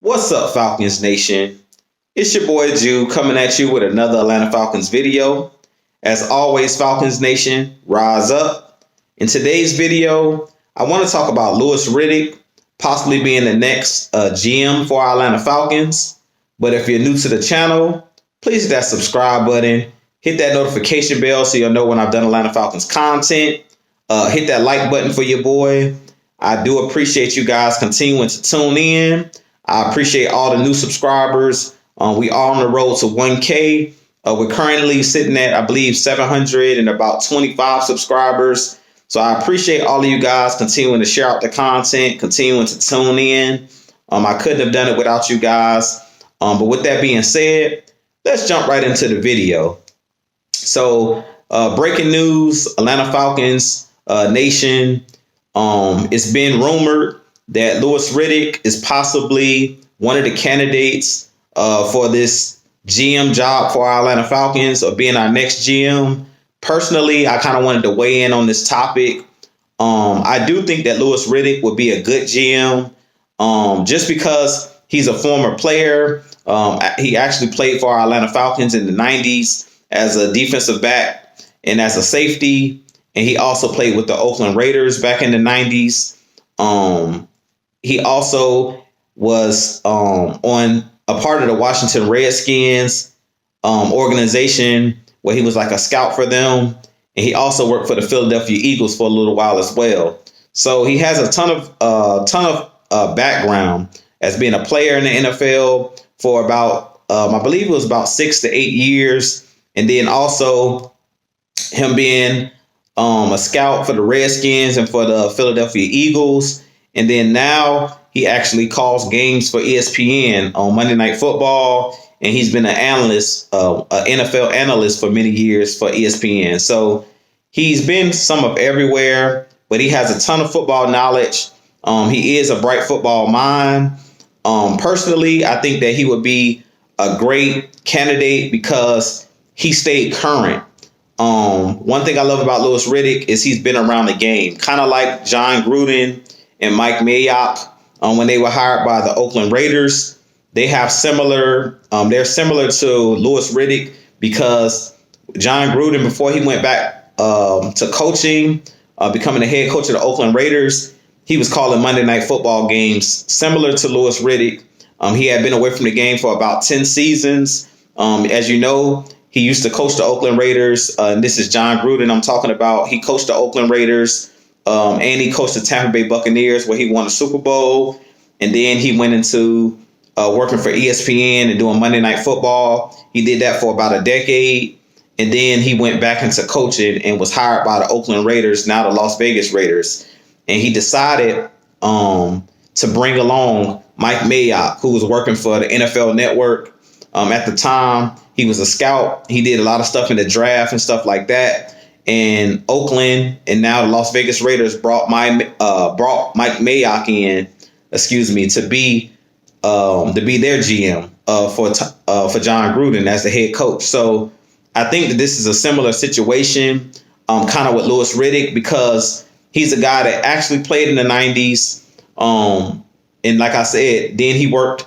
What's up, Falcons Nation? It's your boy Ju coming at you with another Atlanta Falcons video. As always, Falcons Nation, rise up. In today's video, I want to talk about Louis Riddick possibly being the next GM for our Atlanta Falcons. But if you're new to the channel, please hit that subscribe button. Hit that notification bell so you'll know when I've done Atlanta Falcons content. Hit that like button for your boy. I do appreciate you guys continuing to tune in. I appreciate all the new subscribers. We are on the road to 1K. We're currently sitting at, I believe, 725 subscribers. So I appreciate all of you guys continuing to share out the content, continuing to tune in. I couldn't have done it without you guys. But with that being said, let's jump right into the video. So breaking news, Atlanta Falcons Nation. It's been rumored that Louis Riddick is possibly one of the candidates for this GM job for our Atlanta Falcons, or being our next GM. Personally, I kind of wanted to weigh in on this topic. I do think that Louis Riddick would be a good GM, just because he's a former player. He actually played for our Atlanta Falcons in the 90s as a defensive back and as a safety. And he also played with the Oakland Raiders back in the 90s. He also was on a part of the Washington Redskins organization where he was like a scout for them. And he also worked for the Philadelphia Eagles for a little while as well. So he has a ton of background as being a player in the NFL for about, I believe it was about 6 to 8 years. And then also him being a scout for the Redskins and for the Philadelphia Eagles. And then now he actually calls games for ESPN on Monday Night Football. And he's been an analyst, an NFL analyst for many years for ESPN. So he's been some of everywhere, but he has a ton of football knowledge. He is a bright football mind. Personally, I think that he would be a great candidate because he stayed current. One thing I love about Louis Riddick is he's been around the game, kind of like John Gruden and Mike Mayock when they were hired by the Oakland Raiders. They have they're similar to Louis Riddick because John Gruden, before he went back to coaching, becoming the head coach of the Oakland Raiders, he was calling Monday Night Football games similar to Louis Riddick. He had been away from the game for about 10 seasons. As you know, he used to coach the Oakland Raiders. And this is John Gruden I'm talking about. He coached the Oakland Raiders and he coached the Tampa Bay Buccaneers, where he won a Super Bowl. And then he went into working for ESPN and doing Monday Night Football. He did that for about a decade. And then he went back into coaching and was hired by the Oakland Raiders, now the Las Vegas Raiders. And he decided to bring along Mike Mayock, who was working for the NFL Network. At the time, he was a scout. He did a lot of stuff in the draft and stuff like that. And Oakland and now the Las Vegas Raiders brought Mike Mayock in, to be their GM for John Gruden as the head coach. So I think that this is a similar situation, kind of with Louis Riddick, because he's a guy that actually played in the 90s. And like I said, then he worked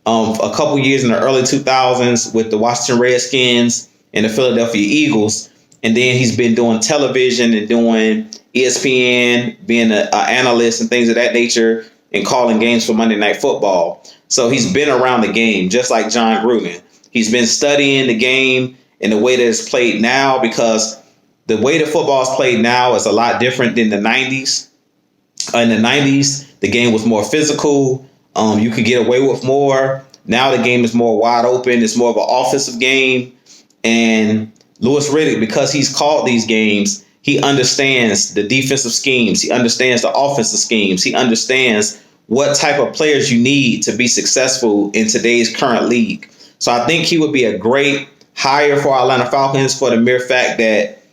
a couple years in the early 2000s with the Washington Redskins and the Philadelphia Eagles. And then he's been doing television and doing ESPN, being an analyst and things of that nature, and calling games for Monday Night Football. So he's been around the game, just like John Gruden. He's been studying the game and the way that it's played now, because the way the football is played now is a lot different than the 90s. In the 90s, the game was more physical. You could get away with more. Now the game is more wide open. It's more of an offensive game. And Louis Riddick, because he's called these games, he understands the defensive schemes. He understands the offensive schemes. He understands what type of players you need to be successful in today's current league. So I think he would be a great hire for our Atlanta Falcons, for the mere fact that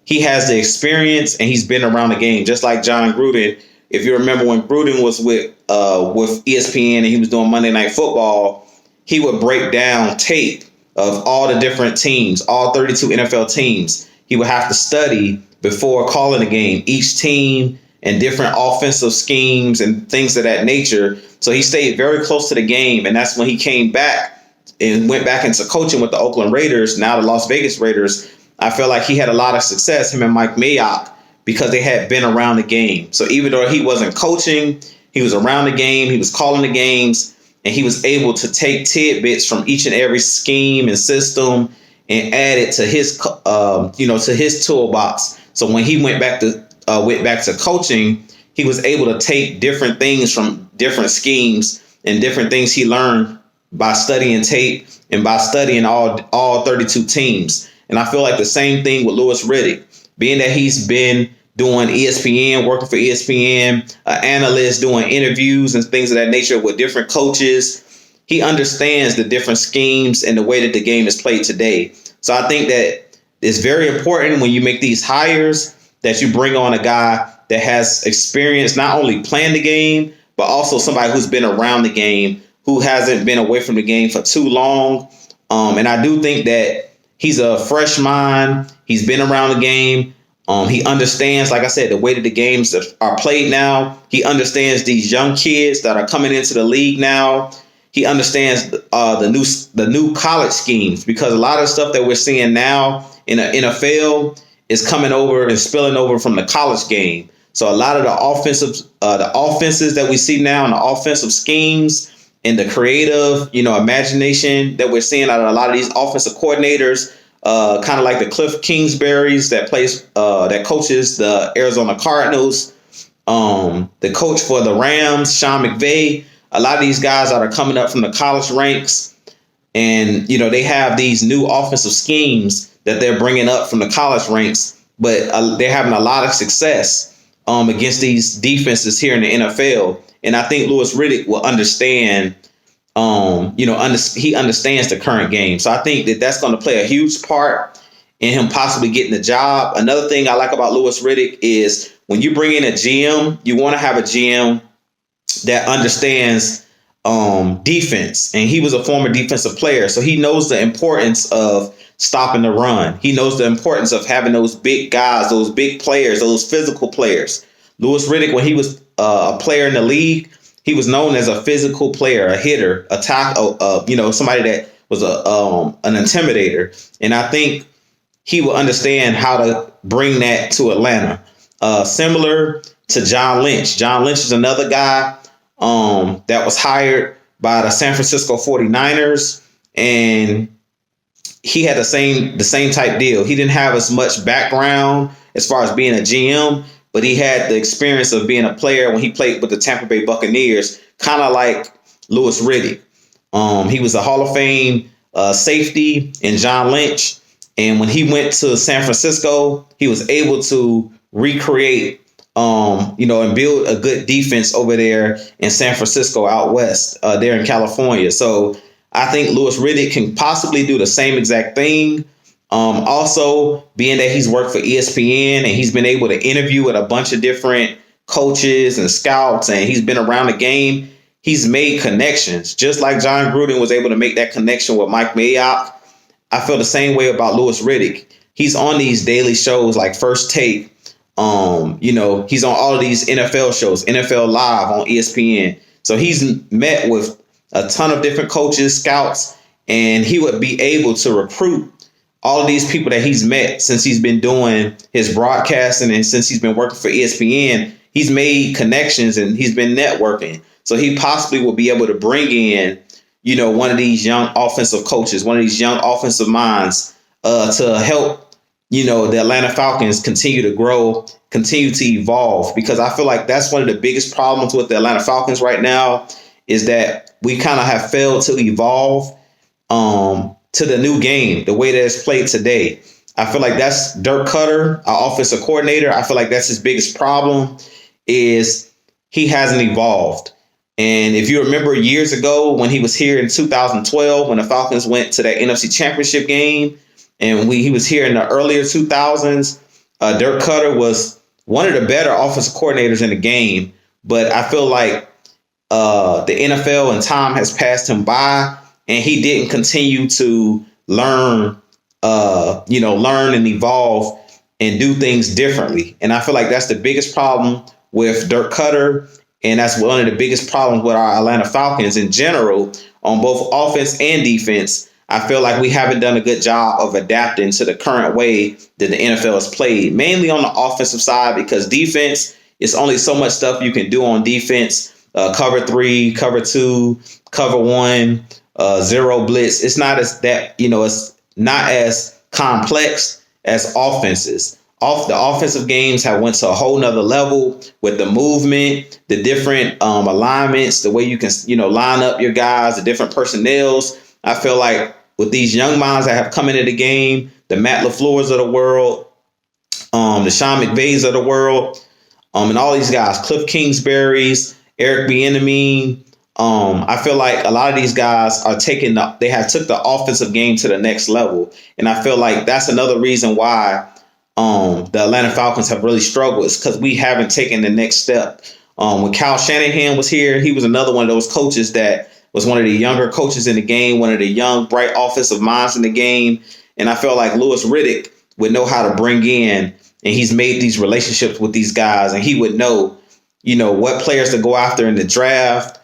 he has the experience and he's been around the game, just like John Gruden. If you remember when Gruden was with ESPN and he was doing Monday Night Football, he would break down tape of all the different teams, all 32 NFL teams. He would have to study before calling a game, each team and different offensive schemes and things of that nature. So he stayed very close to the game. And that's when he came back and went back into coaching with the Oakland Raiders, now the Las Vegas Raiders. I feel like he had a lot of success, him and Mike Mayock, because they had been around the game. So even though he wasn't coaching, he was around the game, he was calling the games, and he was able to take tidbits from each and every scheme and system and add it to his, to his toolbox. So when he went back to coaching, he was able to take different things from different schemes and different things he learned by studying tape and by studying all 32 teams. And I feel like the same thing with Louis Riddick, being that he's been doing ESPN, working for ESPN, an analyst, doing interviews and things of that nature with different coaches. He understands the different schemes and the way that the game is played today. So I think that it's very important when you make these hires that you bring on a guy that has experience not only playing the game, but also somebody who's been around the game, who hasn't been away from the game for too long. And I do think that he's a fresh mind. He's been around the game. He understands, like I said, the way that the games are played now. He understands these young kids that are coming into the league now. He understands the new college schemes, because a lot of stuff that we're seeing now in the NFL is coming over and spilling over from the college game. So a lot of the offenses that we see now and the offensive schemes and the creative, imagination that we're seeing out of a lot of these offensive coordinators, kind of like the Cliff Kingsburys that coaches the Arizona Cardinals, the coach for the Rams, Sean McVay. A lot of these guys that are coming up from the college ranks, and they have these new offensive schemes that they're bringing up from the college ranks, but they're having a lot of success against these defenses here in the NFL. And I think Louis Riddick will understand. He understands the current game. So I think that that's going to play a huge part in him possibly getting the job. Another thing I like about Louis Riddick is when you bring in a GM, you want to have a GM that understands defense. And he was a former defensive player, so he knows the importance of stopping the run. He knows the importance of having those big guys, those big players, those physical players. Louis Riddick, when he was a player in the league, he was known as a physical player, a hitter, somebody that was an intimidator. And I think he will understand how to bring that to Atlanta. Similar to John Lynch. John Lynch is another guy that was hired by the San Francisco 49ers, and he had the same type deal. He didn't have as much background as far as being a GM, but he had the experience of being a player when he played with the Tampa Bay Buccaneers, kind of like Louis Riddick. He was a Hall of Fame safety in John Lynch. And when he went to San Francisco, he was able to recreate, and build a good defense over there in San Francisco out west, there in California. So I think Louis Riddick can possibly do the same exact thing. Also, being that he's worked for ESPN and he's been able to interview with a bunch of different coaches and scouts, and he's been around the game, he's made connections. Just like John Gruden was able to make that connection with Mike Mayock, I feel the same way about Louis Riddick. He's on these daily shows like First Take. He's on all of these NFL shows, NFL Live on ESPN. So he's met with a ton of different coaches, scouts, and he would be able to recruit all of these people that he's met since he's been doing his broadcasting and since he's been working for ESPN. He's made connections and he's been networking. So he possibly will be able to bring in, one of these young offensive coaches, one of these young offensive minds to help, the Atlanta Falcons continue to grow, continue to evolve, because I feel like that's one of the biggest problems with the Atlanta Falcons right now is that we kind of have failed to evolve to the new game, the way that it's played today. I feel like that's Dirk Cutter, our offensive coordinator. I feel like that's his biggest problem is he hasn't evolved. And if you remember years ago when he was here in 2012, when the Falcons went to that NFC Championship game, and he was here in the earlier 2000s, Dirk Cutter was one of the better offensive coordinators in the game. But I feel like the NFL and time has passed him by, and he didn't continue to learn and evolve and do things differently. And I feel like that's the biggest problem with Dirk Cutter. And that's one of the biggest problems with our Atlanta Falcons in general on both offense and defense. I feel like we haven't done a good job of adapting to the current way that the NFL is played, mainly on the offensive side, because defense, it's only so much stuff you can do on defense. Cover 3, cover 2, cover 1, zero blitz. It's not as that, it's not as complex as offenses. The offensive games have went to a whole nother level with the movement, the different alignments, the way you can, line up your guys, the different personnels. I feel like with these young minds that have come into the game, the Matt LaFleur's of the world, the Sean McVays of the world, and all these guys, Cliff Kingsbury's, Eric Bieniemy. I feel like a lot of these guys are they have took the offensive game to the next level. And I feel like that's another reason why the Atlanta Falcons have really struggled, is because we haven't taken the next step. When Kyle Shanahan was here, he was another one of those coaches that was one of the younger coaches in the game, one of the young, bright offensive minds in the game. And I feel like Louis Riddick would know how to bring in, and he's made these relationships with these guys, and he would know, what players to go after in the draft,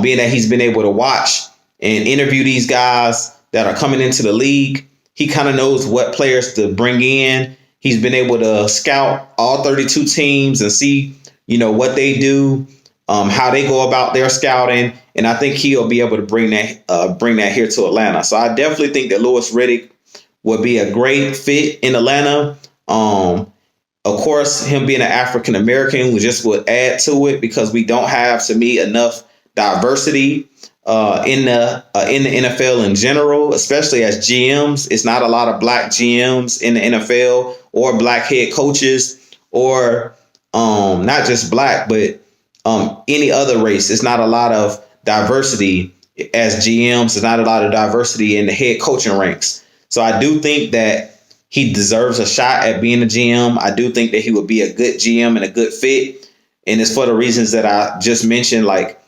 being that he's been able to watch and interview these guys that are coming into the league. He kind of knows what players to bring in. He's been able to scout all 32 teams and see, what they do, how they go about their scouting. And I think he'll be able to bring that here to Atlanta. So I definitely think that Louis Riddick would be a great fit in Atlanta. Of course, him being an African American would add to it, because we don't have, to me, enough diversity in the NFL in general, especially as GMs. It's not a lot of black GMs in the NFL, or black head coaches, or not just black, but any other race. It's not a lot of diversity as GMs. There's not a lot of diversity in the head coaching ranks. So I do think that he deserves a shot at being a GM. I do think that he would be a good GM and a good fit. And it's for the reasons that I just mentioned. Like,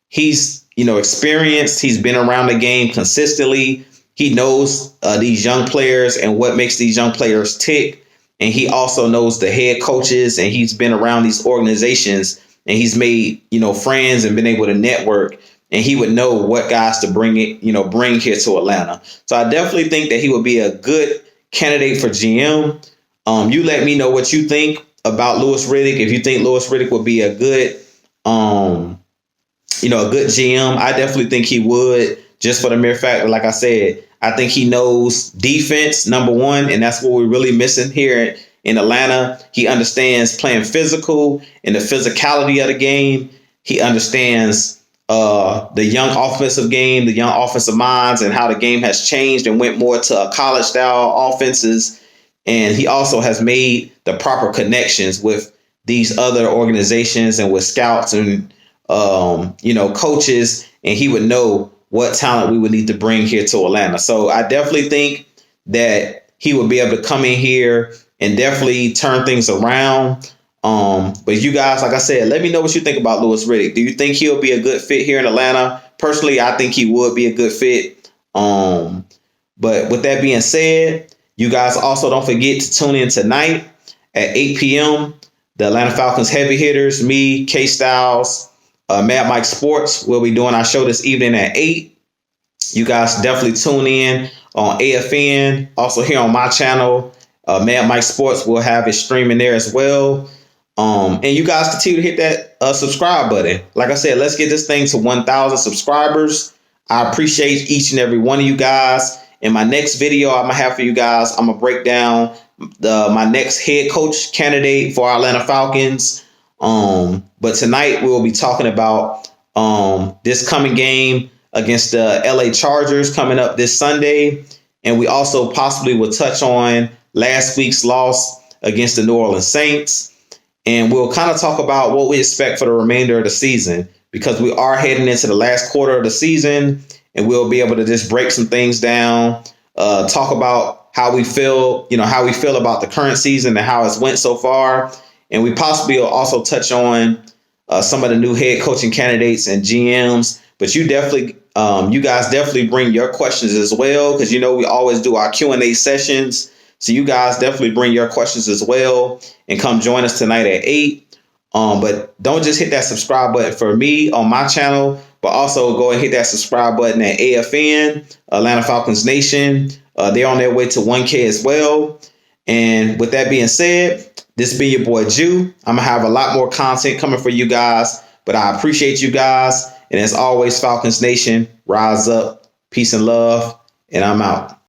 he's, experienced. He's been around the game consistently. He knows these young players and what makes these young players tick. And he also knows the head coaches, and he's been around these organizations, and he's made, friends and been able to network, and he would know what guys to bring here to Atlanta. So I definitely think that he would be a good candidate for GM. You let me know what you think about Louis Riddick. If you think Louis Riddick would be a good, a good GM, I definitely think he would, just for the mere fact that, like I said, I think he knows defense, number one, and that's what we're really missing here in Atlanta. He understands playing physical and the physicality of the game. He understands the young offensive game, the young offensive minds, and how the game has changed and went more to college style offenses. And he also has made the proper connections with these other organizations and with scouts and, coaches. And he would know what talent we would need to bring here to Atlanta. So I definitely think that he would be able to come in here and definitely turn things around. But you guys, like I said, let me know what you think about Louis Riddick. Do you think he'll be a good fit here in Atlanta? Personally, I think he would be a good fit. But with that being said, you guys also don't forget to tune in tonight at 8 p.m. The Atlanta Falcons heavy hitters, me, K Styles, Mad Mike Sports, will be doing our show this evening at 8. You guys definitely tune in on AFN. Also here on my channel, Mad Mike Sports will have it streaming there as well. And you guys continue to hit that subscribe button. Like I said, let's get this thing to 1,000 subscribers. I appreciate each and every one of you guys. In my next video I'm going to have for you guys, I'm going to break down my next head coach candidate for our Atlanta Falcons. But tonight we will be talking about this coming game against the LA Chargers coming up this Sunday. And we also possibly will touch on last week's loss against the New Orleans Saints. And we'll kind of talk about what we expect for the remainder of the season, because we are heading into the last quarter of the season, and we'll be able to just break some things down, talk about how we feel, about the current season and how it's went so far. And we possibly will also touch on some of the new head coaching candidates and GMs. But you guys definitely bring your questions as well, because, we always do our Q&A sessions. So you guys definitely bring your questions as well and come join us tonight at 8. But don't just hit that subscribe button for me on my channel, but also go and hit that subscribe button at AFN, Atlanta Falcons Nation. They're on their way to 1K as well. And with that being said, this has been your boy Ju. I'm going to have a lot more content coming for you guys, but I appreciate you guys. And as always, Falcons Nation, rise up, peace and love, and I'm out.